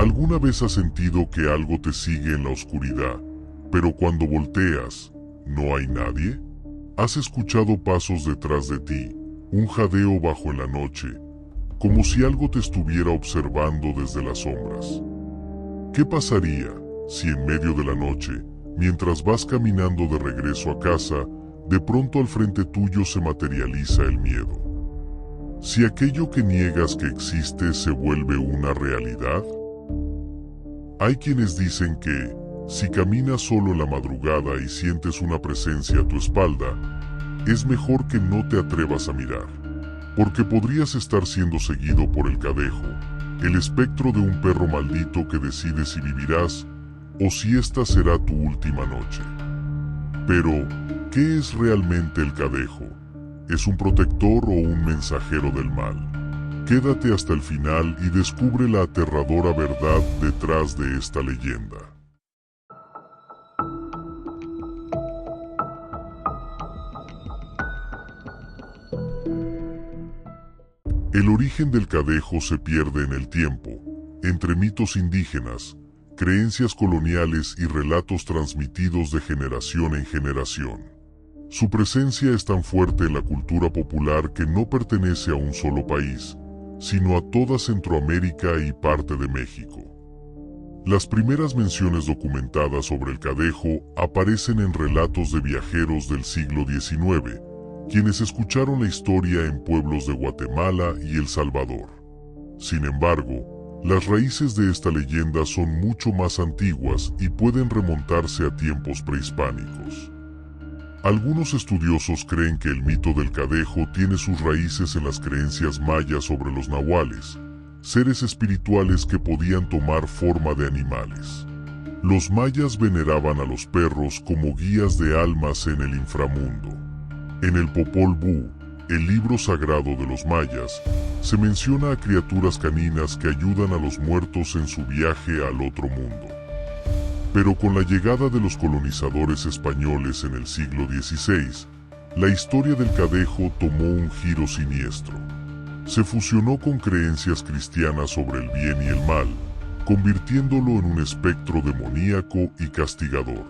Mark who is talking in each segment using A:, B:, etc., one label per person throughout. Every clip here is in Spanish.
A: ¿Alguna vez has sentido que algo te sigue en la oscuridad, pero cuando volteas, no hay nadie? ¿Has escuchado pasos detrás de ti, un jadeo bajo en la noche, como si algo te estuviera observando desde las sombras? ¿Qué pasaría si en medio de la noche, mientras vas caminando de regreso a casa, de pronto al frente tuyo se materializa el miedo? Si aquello que niegas que existe se vuelve una realidad. Hay quienes dicen que, si caminas solo en la madrugada y sientes una presencia a tu espalda, es mejor que no te atrevas a mirar, porque podrías estar siendo seguido por el cadejo, el espectro de un perro maldito que decide si vivirás o si esta será tu última noche. Pero, ¿qué es realmente el cadejo? ¿Es un protector o un mensajero del mal? Quédate hasta el final y descubre la aterradora verdad detrás de esta leyenda. El origen del cadejo se pierde en el tiempo, entre mitos indígenas, creencias coloniales y relatos transmitidos de generación en generación. Su presencia es tan fuerte en la cultura popular que no pertenece a un solo país, sino a toda Centroamérica y parte de México. Las primeras menciones documentadas sobre el cadejo aparecen en relatos de viajeros del siglo XIX, quienes escucharon la historia en pueblos de Guatemala y El Salvador. Sin embargo, las raíces de esta leyenda son mucho más antiguas y pueden remontarse a tiempos prehispánicos. Algunos estudiosos creen que el mito del cadejo tiene sus raíces en las creencias mayas sobre los nahuales, seres espirituales que podían tomar forma de animales. Los mayas veneraban a los perros como guías de almas en el inframundo. En el Popol Vuh, el libro sagrado de los mayas, se menciona a criaturas caninas que ayudan a los muertos en su viaje al otro mundo. Pero con la llegada de los colonizadores españoles en el siglo XVI, la historia del cadejo tomó un giro siniestro. Se fusionó con creencias cristianas sobre el bien y el mal, convirtiéndolo en un espectro demoníaco y castigador.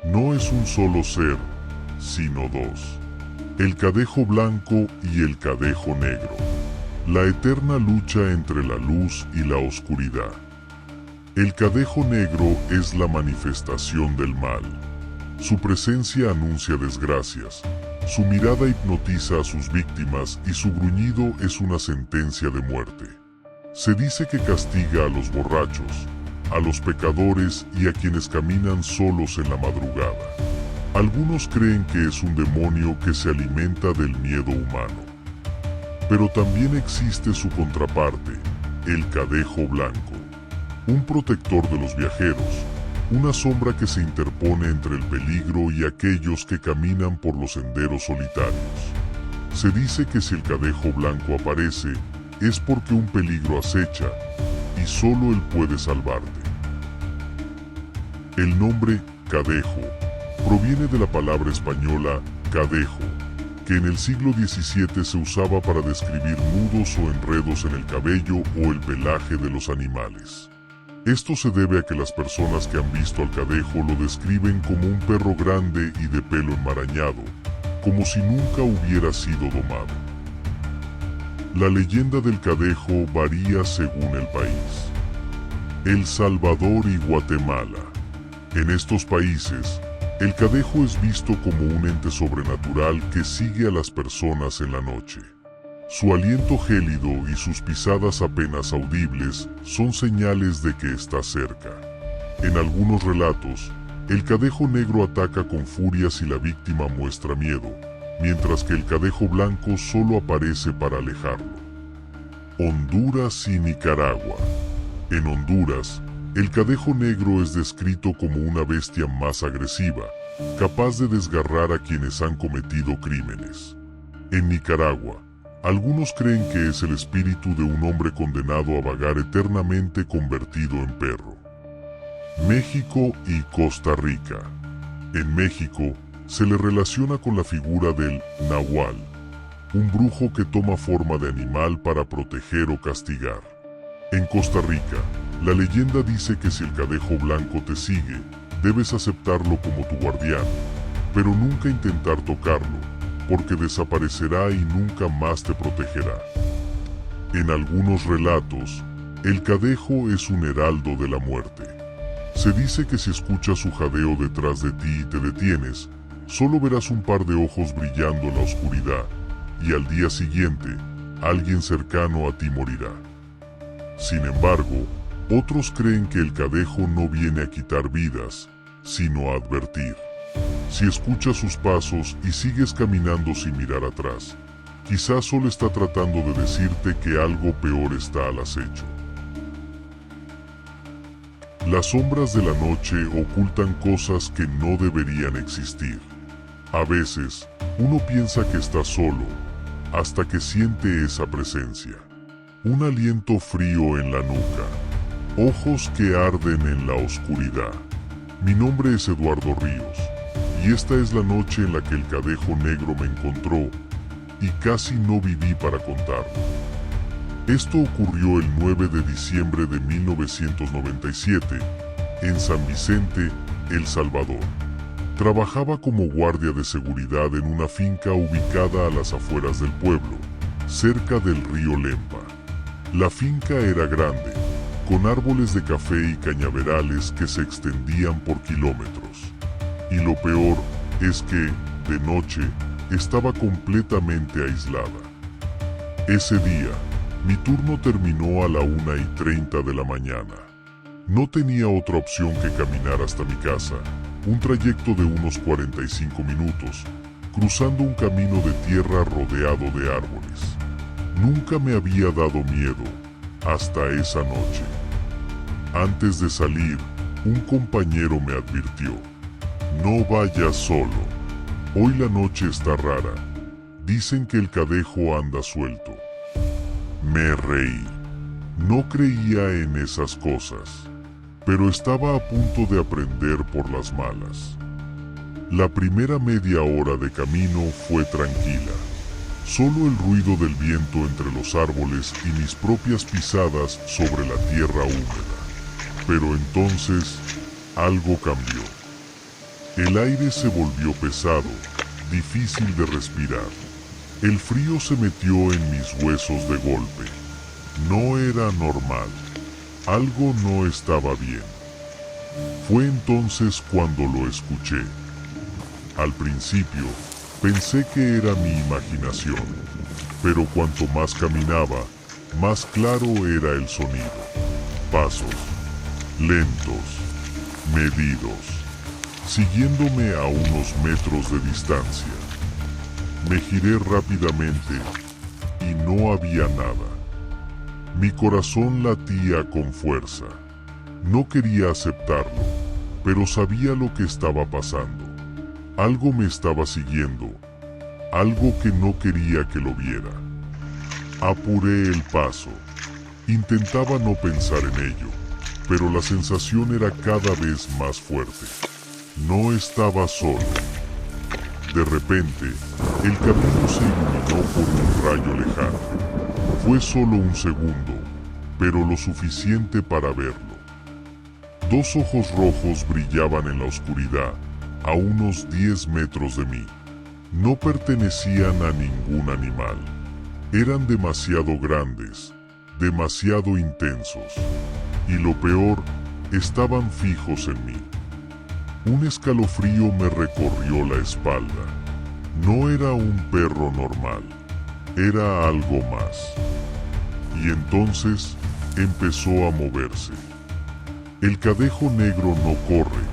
A: No es un solo ser, sino dos: el cadejo blanco y el cadejo negro. La eterna lucha entre la luz y la oscuridad. El cadejo negro es la manifestación del mal. Su presencia anuncia desgracias, su mirada hipnotiza a sus víctimas y su gruñido es una sentencia de muerte. Se dice que castiga a los borrachos, a los pecadores y a quienes caminan solos en la madrugada. Algunos creen que es un demonio que se alimenta del miedo humano. Pero también existe su contraparte, el cadejo blanco. Un protector de los viajeros, una sombra que se interpone entre el peligro y aquellos que caminan por los senderos solitarios. Se dice que si el cadejo blanco aparece, es porque un peligro acecha, y solo él puede salvarte. El nombre cadejo proviene de la palabra española cadejo, que en el siglo XVII se usaba para describir nudos o enredos en el cabello o el pelaje de los animales. Esto se debe a que las personas que han visto al cadejo lo describen como un perro grande y de pelo enmarañado, como si nunca hubiera sido domado. La leyenda del cadejo varía según el país. El Salvador y Guatemala. En estos países, el cadejo es visto como un ente sobrenatural que sigue a las personas en la noche. Su aliento gélido y sus pisadas apenas audibles son señales de que está cerca. En algunos relatos, el cadejo negro ataca con furia si la víctima muestra miedo, mientras que el cadejo blanco solo aparece para alejarlo. Honduras y Nicaragua. En Honduras, el cadejo negro es descrito como una bestia más agresiva, capaz de desgarrar a quienes han cometido crímenes. En Nicaragua, algunos creen que es el espíritu de un hombre condenado a vagar eternamente convertido en perro. México y Costa Rica. En México, se le relaciona con la figura del nahual, un brujo que toma forma de animal para proteger o castigar. En Costa Rica, La leyenda dice que si el cadejo blanco te sigue, debes aceptarlo como tu guardián, pero nunca intentar tocarlo, porque desaparecerá y nunca más te protegerá. En algunos relatos, el cadejo es un heraldo de la muerte. Se dice que si escuchas su jadeo detrás de ti y te detienes, solo verás un par de ojos brillando en la oscuridad, y al día siguiente, alguien cercano a ti morirá. Sin embargo, otros creen que el cadejo no viene a quitar vidas, sino a advertir. Si escuchas sus pasos y sigues caminando sin mirar atrás, quizás solo está tratando de decirte que algo peor está al acecho. Las sombras de la noche ocultan cosas que no deberían existir. A veces, uno piensa que está solo, hasta que siente esa presencia. Un aliento frío en la nuca, ojos que arden en la oscuridad. Mi nombre es Eduardo Ríos, y esta es la noche en la que el cadejo negro me encontró, y casi no viví para contarlo. Esto ocurrió el 9 de diciembre de 1997, en San Vicente, El Salvador. Trabajaba como guardia de seguridad en una finca ubicada a las afueras del pueblo, cerca del río Lempa. La finca era grande, con árboles de café y cañaverales que se extendían por kilómetros. Y lo peor es que, de noche, estaba completamente aislada. Ese día, mi turno terminó a la 1:30 de la mañana. No tenía otra opción que caminar hasta mi casa, un trayecto de unos 45 minutos, cruzando un camino de tierra rodeado de árboles. Nunca me había dado miedo, hasta esa noche. Antes de salir, un compañero me advirtió: no vayas solo, hoy la noche está rara, dicen que el cadejo anda suelto. Me reí. No creía en esas cosas, pero estaba a punto de aprender por las malas. La primera media hora de camino fue tranquila. Solo el ruido del viento entre los árboles y mis propias pisadas sobre la tierra húmeda. Pero entonces, algo cambió. El aire se volvió pesado, difícil de respirar. El frío se metió en mis huesos de golpe. No era normal. Algo no estaba bien. Fue entonces cuando lo escuché. Al principio, pensé que era mi imaginación, pero cuanto más caminaba, más claro era el sonido. Pasos, lentos, medidos, siguiéndome a unos metros de distancia. Me giré rápidamente y no había nada. Mi corazón latía con fuerza. No quería aceptarlo, pero sabía lo que estaba pasando. Algo me estaba siguiendo, algo que no quería que lo viera. Apuré el paso. Intentaba no pensar en ello, pero la sensación era cada vez más fuerte. No estaba solo. De repente, el camino se iluminó por un rayo lejano. Fue solo un segundo, pero lo suficiente para verlo. Dos ojos rojos brillaban en la oscuridad, a unos 10 metros de mí. No pertenecían a ningún animal. Eran demasiado grandes, demasiado intensos. Y lo peor, estaban fijos en mí. Un escalofrío me recorrió la espalda. No era un perro normal, era algo más. Y entonces empezó a moverse. El cadejo negro no corre,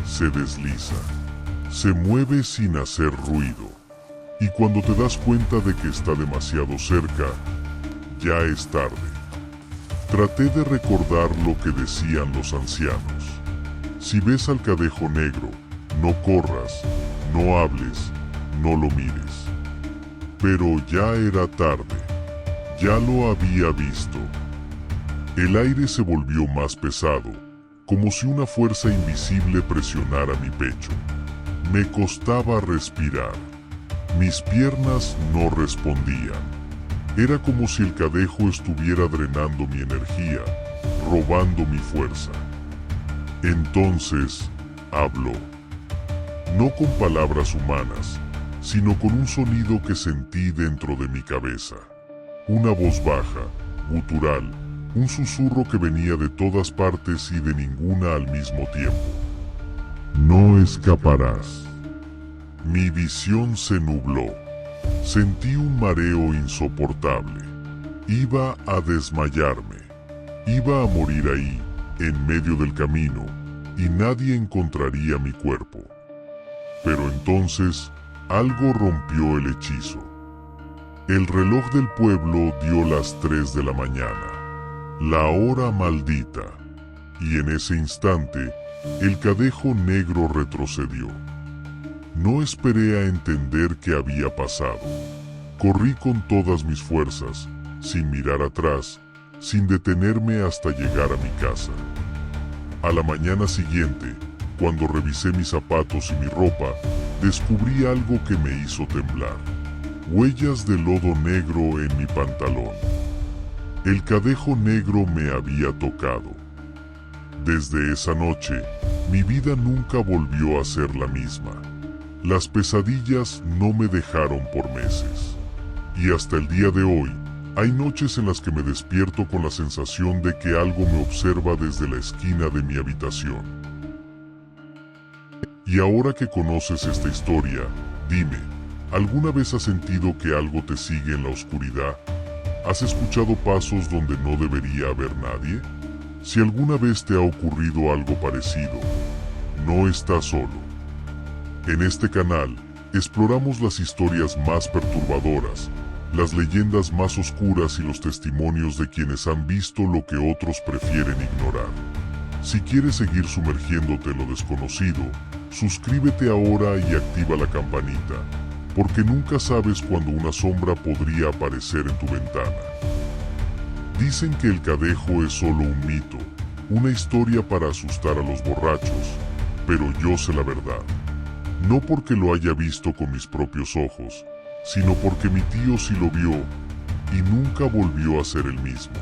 A: se desliza. Se mueve sin hacer ruido. Y cuando te das cuenta de que está demasiado cerca, ya es tarde. Traté de recordar lo que decían los ancianos. Si ves al cadejo negro, no corras, no hables, no lo mires. Pero ya era tarde. Ya lo había visto. El aire se volvió más pesado, como si una fuerza invisible presionara mi pecho. Me costaba respirar. Mis piernas no respondían. Era como si el cadejo estuviera drenando mi energía, robando mi fuerza. Entonces, habló. No con palabras humanas, sino con un sonido que sentí dentro de mi cabeza. Una voz baja, gutural, un susurro que venía de todas partes y de ninguna al mismo tiempo. No escaparás. Mi visión se nubló. Sentí un mareo insoportable. Iba a desmayarme. Iba a morir ahí, en medio del camino, y nadie encontraría mi cuerpo. Pero entonces, algo rompió el hechizo. El reloj del pueblo dio las 3 de la mañana, la hora maldita, y en ese instante, el cadejo negro retrocedió. No esperé a entender qué había pasado. Corrí con todas mis fuerzas, sin mirar atrás, sin detenerme hasta llegar a mi casa. A la mañana siguiente, cuando revisé mis zapatos y mi ropa, descubrí algo que me hizo temblar. Huellas de lodo negro en mi pantalón. El cadejo negro me había tocado. Desde esa noche, mi vida nunca volvió a ser la misma. Las pesadillas no me dejaron por meses. Y hasta el día de hoy, hay noches en las que me despierto con la sensación de que algo me observa desde la esquina de mi habitación. Y ahora que conoces esta historia, dime, ¿alguna vez has sentido que algo te sigue en la oscuridad? ¿Has escuchado pasos donde no debería haber nadie? Si alguna vez te ha ocurrido algo parecido, no estás solo. En este canal, exploramos las historias más perturbadoras, las leyendas más oscuras y los testimonios de quienes han visto lo que otros prefieren ignorar. Si quieres seguir sumergiéndote en lo desconocido, suscríbete ahora y activa la campanita, porque nunca sabes cuándo una sombra podría aparecer en tu ventana. Dicen que el cadejo es solo un mito, una historia para asustar a los borrachos, pero yo sé la verdad. No porque lo haya visto con mis propios ojos, sino porque mi tío sí lo vio y nunca volvió a ser el mismo.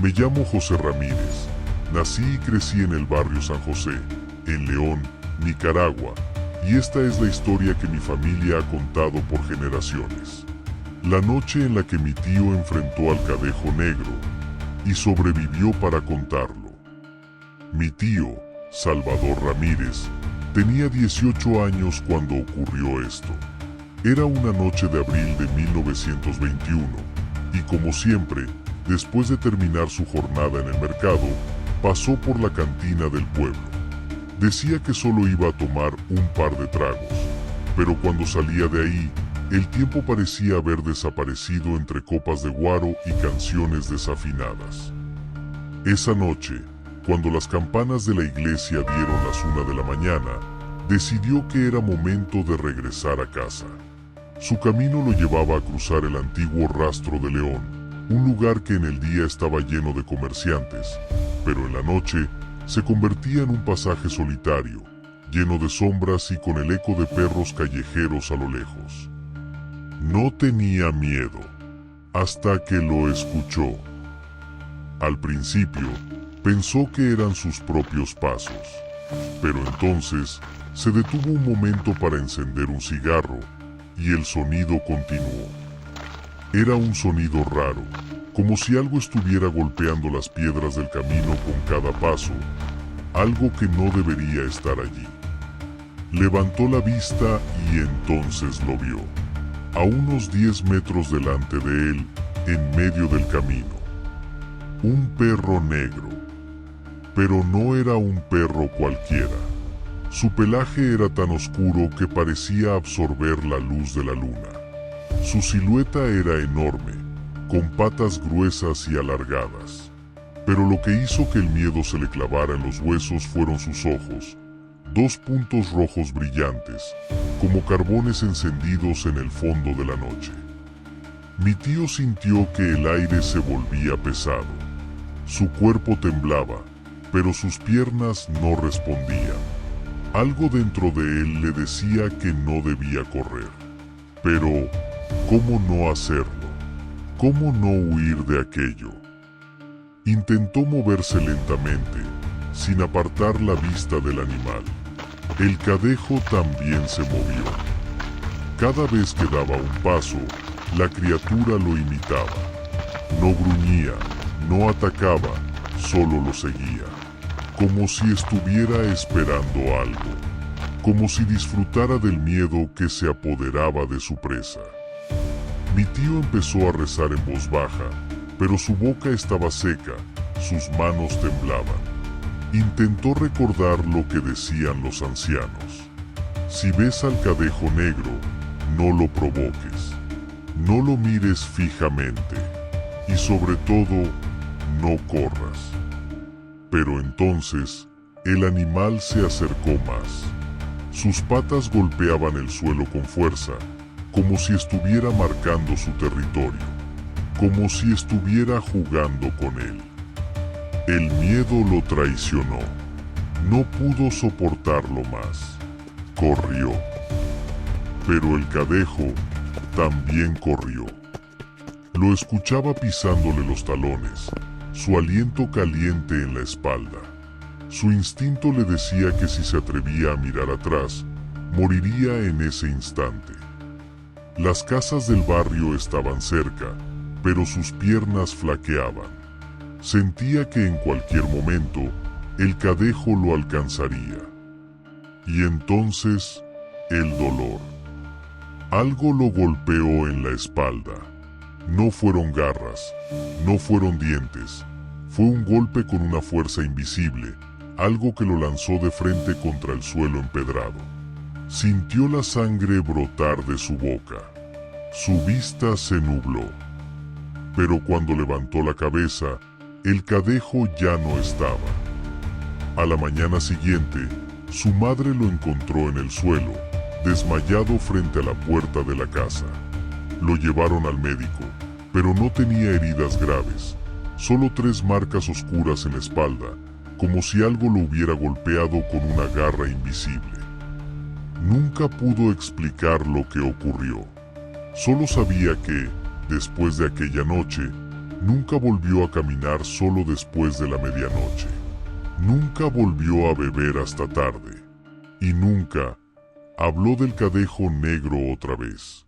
A: Me llamo José Ramírez. Nací y crecí en el barrio San José, en León, Nicaragua, y esta es la historia que mi familia ha contado por generaciones. La noche en la que mi tío enfrentó al cadejo negro y sobrevivió para contarlo. Mi tío, Salvador Ramírez, tenía 18 años cuando ocurrió esto. Era una noche de abril de 1921, y como siempre, después de terminar su jornada en el mercado, pasó por la cantina del pueblo. Decía que solo iba a tomar un par de tragos, pero cuando salía de ahí, el tiempo parecía haber desaparecido entre copas de guaro y canciones desafinadas. Esa noche, cuando las campanas de la iglesia dieron las 1 de la mañana, decidió que era momento de regresar a casa. Su camino lo llevaba a cruzar el antiguo Rastro de León, un lugar que en el día estaba lleno de comerciantes, pero en la noche se convertía en un pasaje solitario, lleno de sombras y con el eco de perros callejeros a lo lejos. No tenía miedo, hasta que lo escuchó. Al principio, pensó que eran sus propios pasos, pero entonces se detuvo un momento para encender un cigarro, y el sonido continuó. Era un sonido raro, como si algo estuviera golpeando las piedras del camino con cada paso, algo que no debería estar allí. Levantó la vista y entonces lo vio, a unos 10 metros delante de él, en medio del camino. Un perro negro. Pero no era un perro cualquiera. Su pelaje era tan oscuro que parecía absorber la luz de la luna. Su silueta era enorme, con patas gruesas y alargadas. Pero lo que hizo que el miedo se le clavara en los huesos fueron sus ojos, 2 puntos rojos brillantes, como carbones encendidos en el fondo de la noche. Mi tío sintió que el aire se volvía pesado. Su cuerpo temblaba, pero sus piernas no respondían. Algo dentro de él le decía que no debía correr. Pero, ¿cómo no hacerlo? ¿Cómo no huir de aquello? Intentó moverse lentamente, sin apartar la vista del animal. El cadejo también se movió. Cada vez que daba un paso, la criatura lo imitaba. No gruñía, no atacaba, solo lo seguía, como si estuviera esperando algo, como si disfrutara del miedo que se apoderaba de su presa. Mi tío empezó a rezar en voz baja, pero su boca estaba seca, sus manos temblaban. Intentó recordar lo que decían los ancianos. Si ves al cadejo negro, no lo provoques, no lo mires fijamente, y sobre todo, no corras. Pero entonces, el animal se acercó más. Sus patas golpeaban el suelo con fuerza, como si estuviera marcando su territorio, como si estuviera jugando con él. El miedo lo traicionó. No pudo soportarlo más. Corrió. Pero el cadejo también corrió. Lo escuchaba pisándole los talones, su aliento caliente en la espalda. Su instinto le decía que si se atrevía a mirar atrás, moriría en ese instante. Las casas del barrio estaban cerca, pero sus piernas flaqueaban. Sentía que en cualquier momento, el cadejo lo alcanzaría. Y entonces, el dolor. Algo lo golpeó en la espalda. No fueron garras, no fueron dientes. Fue un golpe con una fuerza invisible, algo que lo lanzó de frente contra el suelo empedrado. Sintió la sangre brotar de su boca. Su vista se nubló. Pero cuando levantó la cabeza, el cadejo ya no estaba. A la mañana siguiente, su madre lo encontró en el suelo, desmayado frente a la puerta de la casa. Lo llevaron al médico, pero no tenía heridas graves, solo 3 marcas oscuras en la espalda, como si algo lo hubiera golpeado con una garra invisible. Nunca pudo explicar lo que ocurrió. Solo sabía que, después de aquella noche, nunca volvió a caminar solo después de la medianoche. Nunca volvió a beber hasta tarde. Y nunca habló del cadejo negro otra vez.